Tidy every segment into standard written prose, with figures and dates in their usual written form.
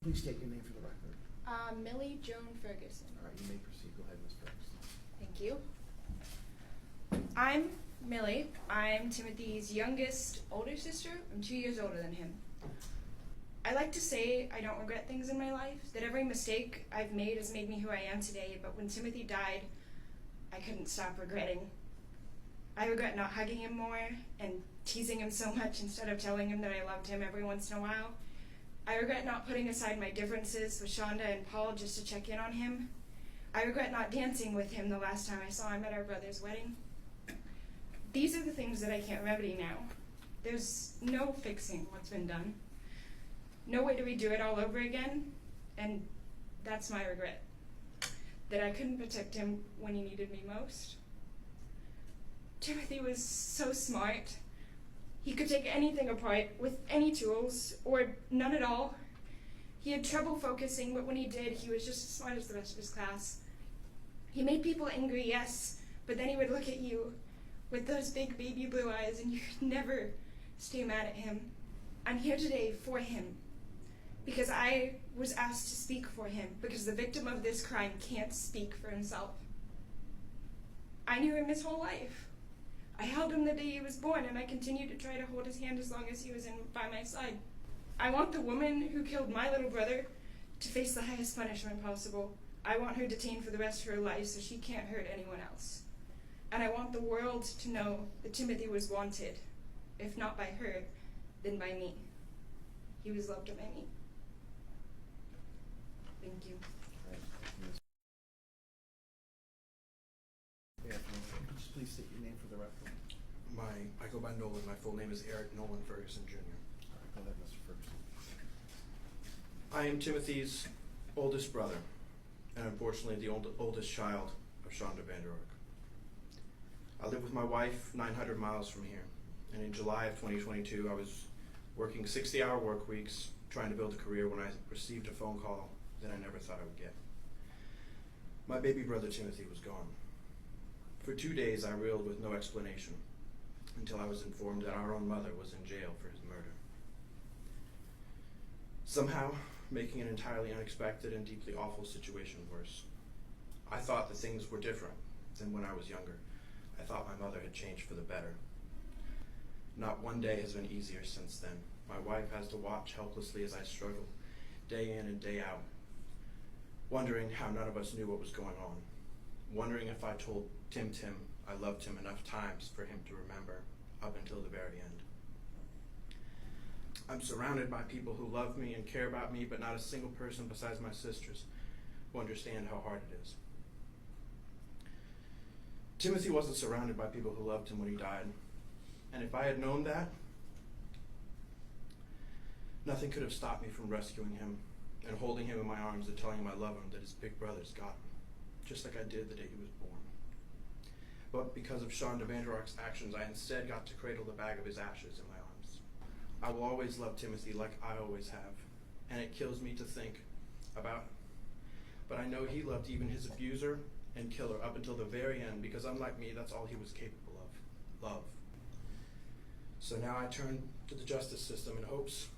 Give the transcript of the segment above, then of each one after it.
Please state your name for the record. Millie Joan Ferguson. All right, you may proceed. Go ahead, Ms. Ferguson. Thank you. I'm Millie. I'm Timothy's youngest older sister. I'm 2 years older than him. I like to say I don't regret things in my life, that every mistake I've made has made me who I am today, but when Timothy died, I couldn't stop regretting. I regret not hugging him more and teasing him so much instead of telling him that I loved him every once in a while. I regret not putting aside my differences with Shanda and Paul just to check in on him. I regret not dancing with him the last time I saw him at our brother's wedding. These are the things that I can't remedy now. There's no fixing what's been done. No way to redo it all over again, and that's my regret. That I couldn't protect him when he needed me most. Timothy was so smart. He could take anything apart with any tools, or none at all. He had trouble focusing, but when he did, he was just as smart as the rest of his class. He made people angry, yes, but then he would look at you with those big baby blue eyes, and you could never stay mad at him. I'm here today for him, because I was asked to speak for him, because the victim of this crime can't speak for himself. I knew him his whole life. I held him the day he was born, and I continued to try to hold his hand as long as he was by my side. I want the woman who killed my little brother to face the highest punishment possible. I want her detained for the rest of her life so she can't hurt anyone else. And I want the world to know that Timothy was wanted, if not by her, then by me. He was loved by me. Thank you. All right. Good afternoon. Just please state your name for the record. I go by Nolan. My full name is Eric Nolan Ferguson, Jr. All right, go ahead, Mr. Ferguson. I am Timothy's oldest brother, and unfortunately the oldest child of Shanda Vaner Ark. I live with my wife 900 miles from here, and in July of 2022 I was working 60-hour work weeks trying to build a career when I received a phone call that I never thought I would get. My baby brother Timothy was gone. For 2 days I reeled with no explanation until I was informed that our own mother was in jail for his murder. Somehow, making an entirely unexpected and deeply awful situation worse. I thought that things were different than when I was younger. I thought my mother had changed for the better. Not one day has been easier since then. My wife has to watch helplessly as I struggle, day in and day out, wondering how none of us knew what was going on, wondering if I told Tim I loved him enough times for him to remember, up until the very end. I'm surrounded by people who love me and care about me, but not a single person besides my sisters who understand how hard it is. Timothy wasn't surrounded by people who loved him when he died, and if I had known that, nothing could have stopped me from rescuing him and holding him in my arms and telling him I love him, that his big brother's got him, just like I did the day he was born. But because of Shanda Vaner Ark's actions, I instead got to cradle the bag of his ashes in my arms. I will always love Timothy like I always have, and it kills me to think about him. But I know he loved even his abuser and killer up until the very end, because unlike me, that's all he was capable of, love. So now I turn to the justice system in hopes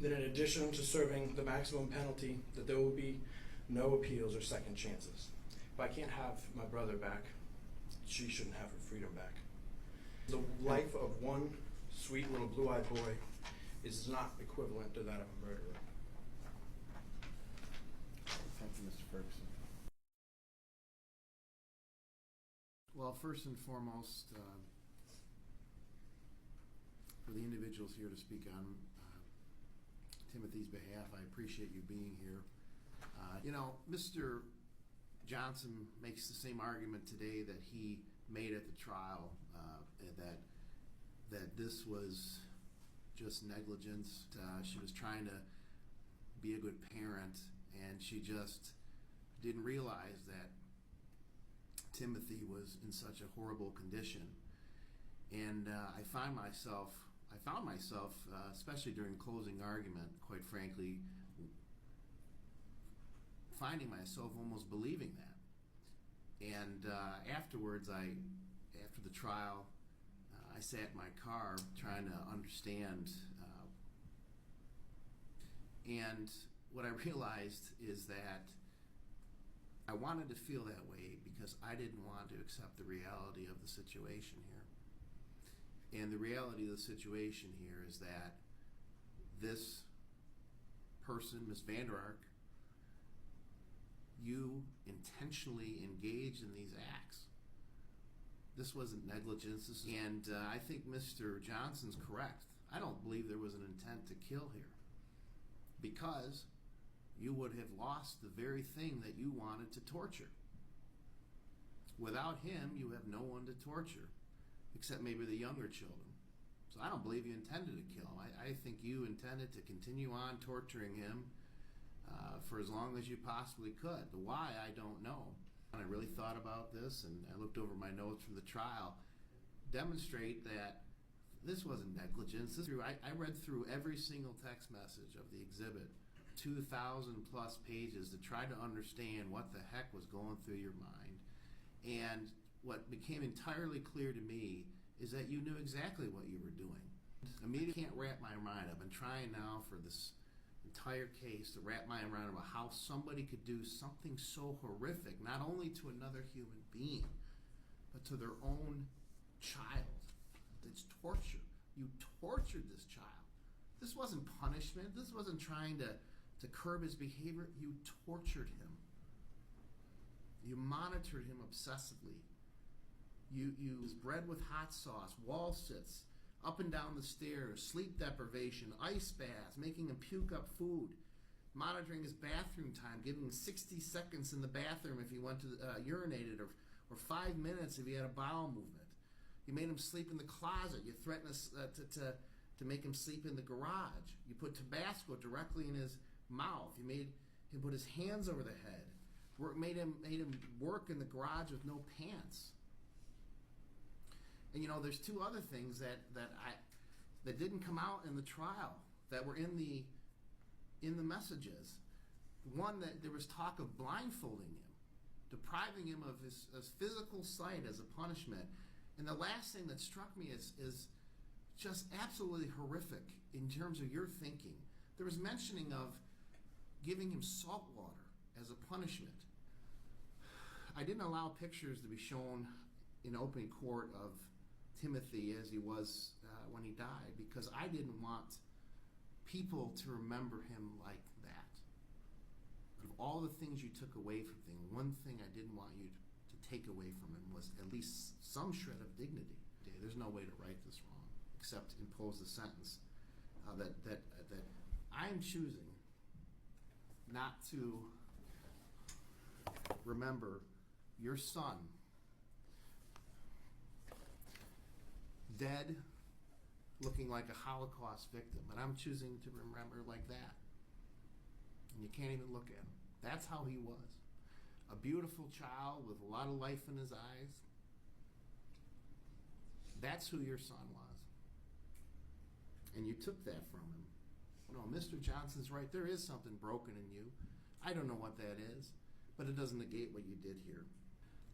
that in addition to serving the maximum penalty, that there will be no appeals or second chances. If I can't have my brother back, she shouldn't have her freedom back. The life of one sweet little blue-eyed boy is not equivalent to that of a murderer. Thank you, Mr. Ferguson. Well, first and foremost, for the individuals here to speak on Timothy's behalf, I appreciate you being here. Mr. Johnson makes the same argument today that he made at the trial, that this was just negligence. She was trying to be a good parent, and she just didn't realize that Timothy was in such a horrible condition. And I found myself, especially during closing argument, quite frankly, finding myself almost believing that. And afterwards, after the trial, I sat in my car trying to understand. And what I realized is that I wanted to feel that way because I didn't want to accept the reality of the situation here. And the reality of the situation here is that this person, Miss Vaner Ark, you intentionally engaged in these acts. This wasn't negligence. And I think Mr. Johnson's correct. I don't believe there was an intent to kill here, because you would have lost the very thing that you wanted to torture. Without him, you have no one to torture, except maybe the younger children. So I don't believe you intended to kill him. I think you intended to continue on torturing him for as long as you possibly could. The why, I don't know. And I really thought about this, and I looked over my notes from the trial, demonstrate that this wasn't negligence. I read through every single text message of the exhibit, 2,000 plus pages, to try to understand what the heck was going through your mind. And what became entirely clear to me is that you knew exactly what you were doing. Immediately can't wrap my mind up. I'm trying now for this entire case to wrap my mind around about how somebody could do something so horrific, not only to another human being, but to their own child. It's torture. You tortured this child. This wasn't punishment. This wasn't trying to curb his behavior. You tortured him. You monitored him obsessively. You was bred with hot sauce, wall sits, up and down the stairs, sleep deprivation, ice baths, making him puke up food, monitoring his bathroom time, giving him 60 seconds in the bathroom if he went to urinated, or 5 minutes if he had a bowel movement. You made him sleep in the closet. You threatened to make him sleep in the garage. You put Tabasco directly in his mouth. You made him put his hands over the head. Made him work in the garage with no pants. And there's two other things that didn't come out in the trial that were in the messages. One, that there was talk of blindfolding him, depriving him of his physical sight as a punishment. And the last thing that struck me is just absolutely horrific in terms of your thinking. There was mentioning of giving him salt water as a punishment. I didn't allow pictures to be shown in open court of Timothy as he was when he died, because I didn't want people to remember him like that. Of all the things you took away from him, one thing I didn't want you to take away from him was at least some shred of dignity. There's no way to right this wrong except impose the sentence that I'm choosing not to remember your son dead, looking like a Holocaust victim, but I'm choosing to remember like that. And you can't even look at him. That's how he was. A beautiful child with a lot of life in his eyes. That's who your son was. And you took that from him. Mr. Johnson's right. There is something broken in you. I don't know what that is, but it doesn't negate what you did here.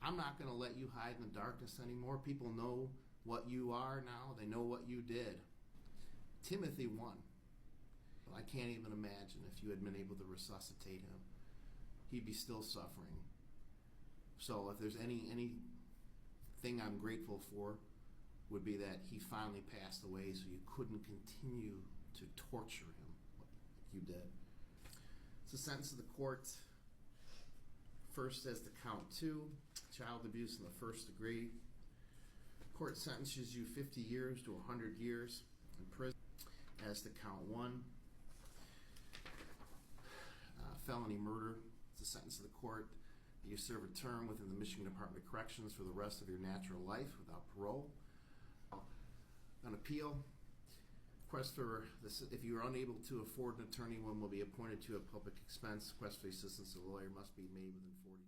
I'm not going to let you hide in the darkness anymore. People know what you are now. They know what you did. Timothy won. I can't even imagine if you had been able to resuscitate him. He'd be still suffering. So if there's any thing I'm grateful for, would be that he finally passed away so you couldn't continue to torture him like you did. It's a sentence of the court. First as to count 2, child abuse in the first degree. Court sentences you 50 years to 100 years in prison. As to count 1, felony murder. It's a sentence of the court. You serve a term within the Michigan Department of Corrections for the rest of your natural life without parole. On appeal, request for this, if you are unable to afford an attorney, one will be appointed to a public expense. Request for assistance of a lawyer must be made within 40